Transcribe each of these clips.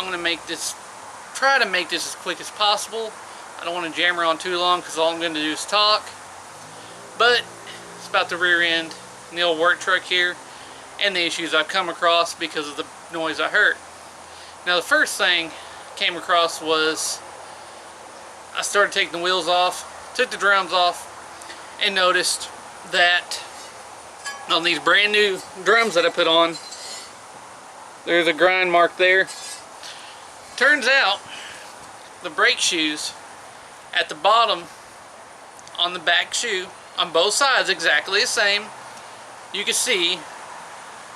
I'm going to try to make this as quick as possible. I don't want to jammer on too long because all I'm going to do is talk. But it's about the rear end and the old work truck here and the issues I've come across because of the noise I heard. Now the first thing I came across was I started taking the wheels off, took the drums off, and noticed that on these brand new drums that I put on, there's a grind mark there. Turns out the brake shoes at the bottom on the back shoe on both sides exactly the same. You can see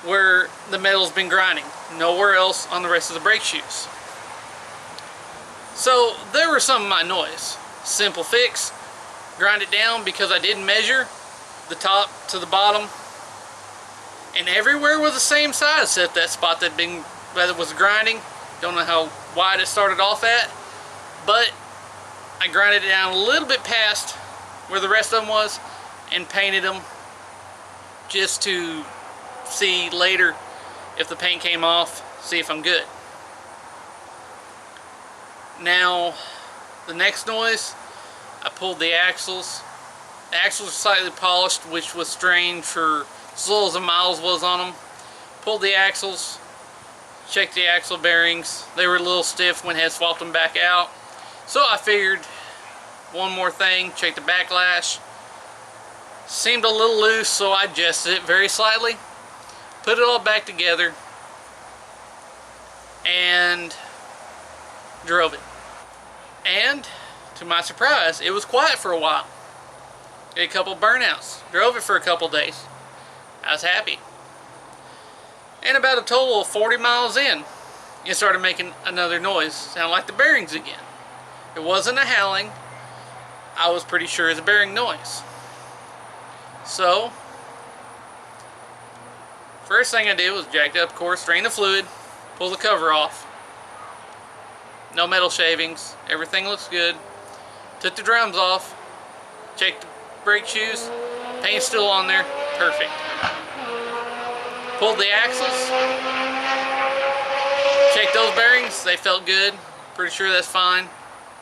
where the metal's been grinding, nowhere else on the rest of the brake shoes. So there was some of my noise. Simple fix, grind it down because I didn't measure the top to the bottom, and everywhere was the same size except that spot that was grinding. Don't know how wide it started off at, but I grinded it down a little bit past where the rest of them was and painted them just to see later if the paint came off, see if I'm good. Now the next noise, I pulled the axles. The axles were slightly polished, which was strange for as little as the miles was on them. Pulled the axles, checked the axle bearings. They were a little stiff when I had swapped them back out. So I figured one more thing, check the backlash. Seemed a little loose, so I adjusted it very slightly. Put it all back together and drove it. And to my surprise, it was quiet for a while. Did a couple burnouts. Drove it for a couple days. I was happy. And about a total of 40 miles in, it started making another noise. Sounded like the bearings again. It wasn't a howling. I was pretty sure it's a bearing noise. So, first thing I did was jacked up, of course, drain the fluid, pull the cover off. No metal shavings. Everything looks good. Took the drums off. Checked the brake shoes. Paint's still on there. Perfect. Pulled the axles. Checked those bearings. They felt good. Pretty sure that's fine.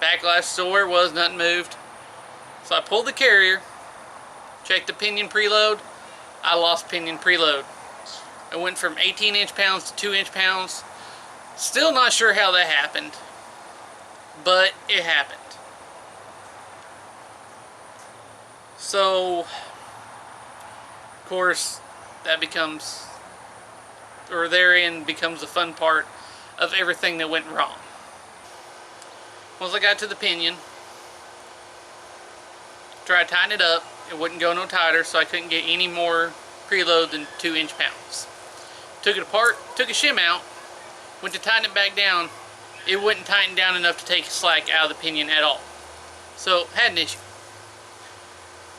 Backlash still where it was. Nothing moved. So I pulled the carrier. Checked the pinion preload. I lost pinion preload. I went from 18 inch-pounds to 2 inch-pounds. Still not sure how that happened, but it happened. So, of course, that becomes, or therein becomes the fun part of everything that went wrong. Once I got to the pinion, tried to tighten it up. It wouldn't go no tighter, so I couldn't get any more preload than 2 inch-pounds. Took it apart, took a shim out, went to tighten it back down. It wouldn't tighten down enough to take slack out of the pinion at all. So, had an issue.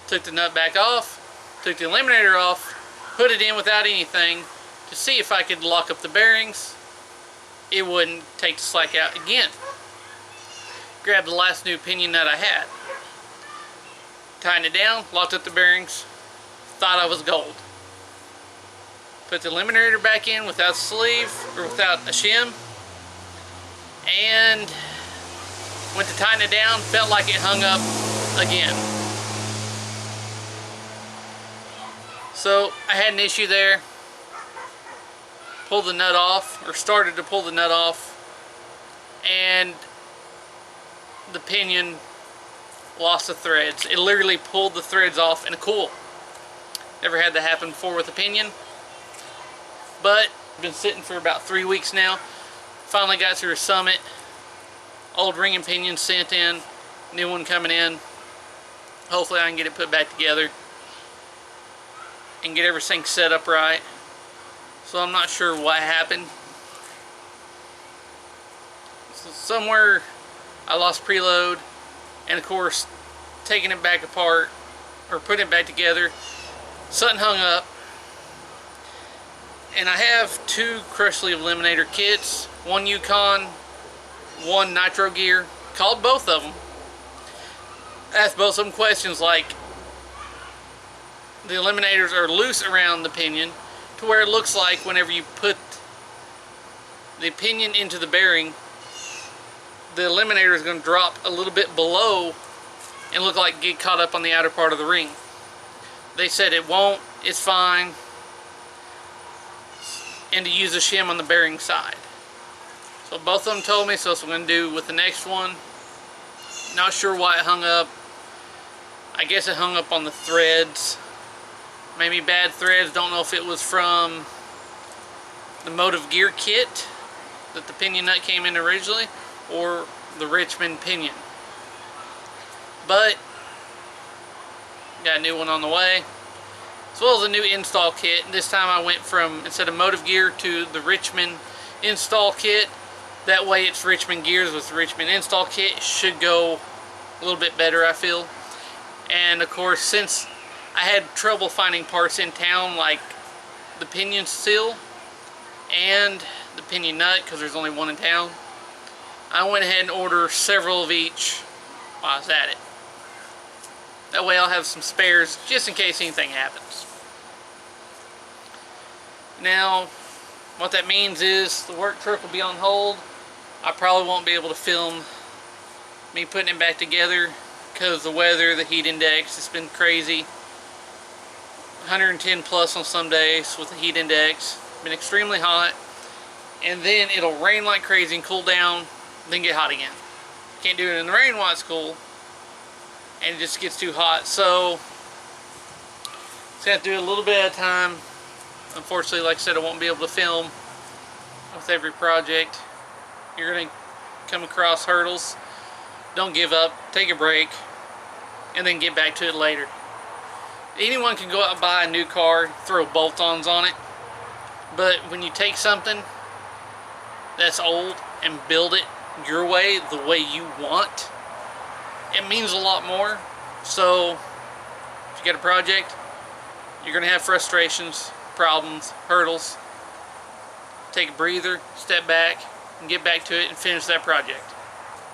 Took the nut back off, took the eliminator off, put it in without anything to see if I could lock up the bearings. It wouldn't take the slack out again. Grabbed the last new pinion that I had. Tightened it down, locked up the bearings, thought I was gold. Put the eliminator back in without a sleeve, or without a shim, and went to tighten it down, felt like it hung up again. So I had an issue there. Pulled the nut off, or started to pull the nut off, and the pinion lost the threads. It literally pulled the threads off in a coil. Never had that happen before with a pinion. But been sitting for about 3 weeks now. Finally got through a summit. Old ring and pinion sent in. New one coming in. Hopefully I can get it put back together and get everything set up right. So I'm not sure what happened. So somewhere I lost preload, and of course taking it back apart or putting it back together, something hung up. And I have 2 crush sleeve eliminator kits, one Yukon, one Nitro Gear. Called both of them. Asked both of them questions like, the eliminators are loose around the pinion to where it looks like whenever you put the pinion into the bearing, the eliminator is going to drop a little bit below and look like get caught up on the outer part of the ring. They said it won't, it's fine, and to use a shim on the bearing side. So both of them told me, so that's what I'm going to do with the next one. Not sure why it hung up. I guess it hung up on the threads. Maybe bad threads. Don't know if it was from the motive gear kit that the pinion nut came in originally, or the Richmond pinion. But got a new one on the way, as well as a new install kit. This time I went from, instead of motive gear, to the Richmond install kit. That way it's Richmond gears with the Richmond install kit. It should go a little bit better, I feel. And of course, since I had trouble finding parts in town, like the pinion seal and the pinion nut, because there's only one in town, I went ahead and ordered several of each while I was at it. That way I'll have some spares just in case anything happens. Now, what that means is the work truck will be on hold. I probably won't be able to film me putting it back together because the weather, the heat index, it's been crazy. 110 plus on some days with the heat index. Been extremely hot. And then it'll rain like crazy and cool down, then get hot again. Can't do it in the rain while it's cool, and it just gets too hot. So just have to do it a little bit at a time. Unfortunately, like I said, I won't be able to film with every project. You're going to come across hurdles. Don't give up, take a break, and then get back to it later. Anyone can go out and buy a new car, throw bolt-ons on it, but when you take something that's old and build it your way, the way you want, it means a lot more. So if you get a project, you're going to have frustrations, problems, hurdles. Take a breather, step back, and get back to it and finish that project.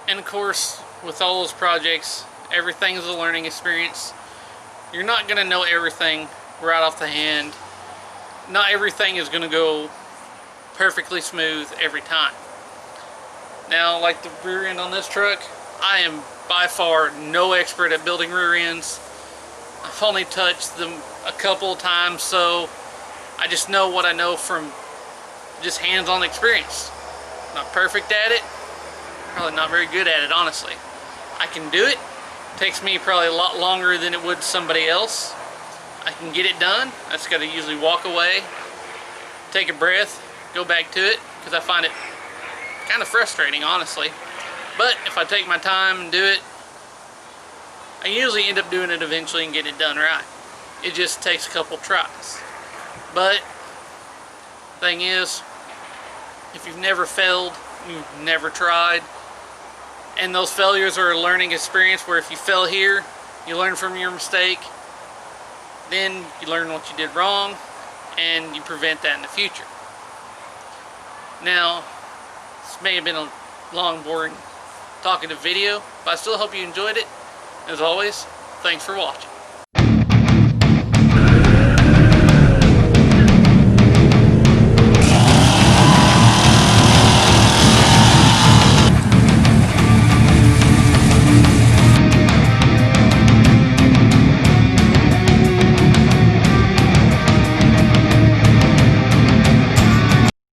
And of course, with all those projects, everything is a learning experience. You're not going to know everything right off the hand. Not everything is going to go perfectly smooth every time. Now, like the rear end on this truck, I am by far no expert at building rear ends. I've only touched them a couple of times, so I just know what I know from just hands-on experience. Not perfect at it, probably not very good at it, honestly. I can do it. Takes me probably a lot longer than it would somebody else. I can get it done. I just got to usually walk away, take a breath, go back to it, because I find it kind of frustrating, honestly. But if I take my time and do it, I usually end up doing it eventually and get it done right. It just takes a couple tries. But thing is, if you've never failed, you've never tried. And those failures are a learning experience where if you fail here, you learn from your mistake, then you learn what you did wrong, and you prevent that in the future. Now, this may have been a long, boring, talkative video, but I still hope you enjoyed it. As always, thanks for watching.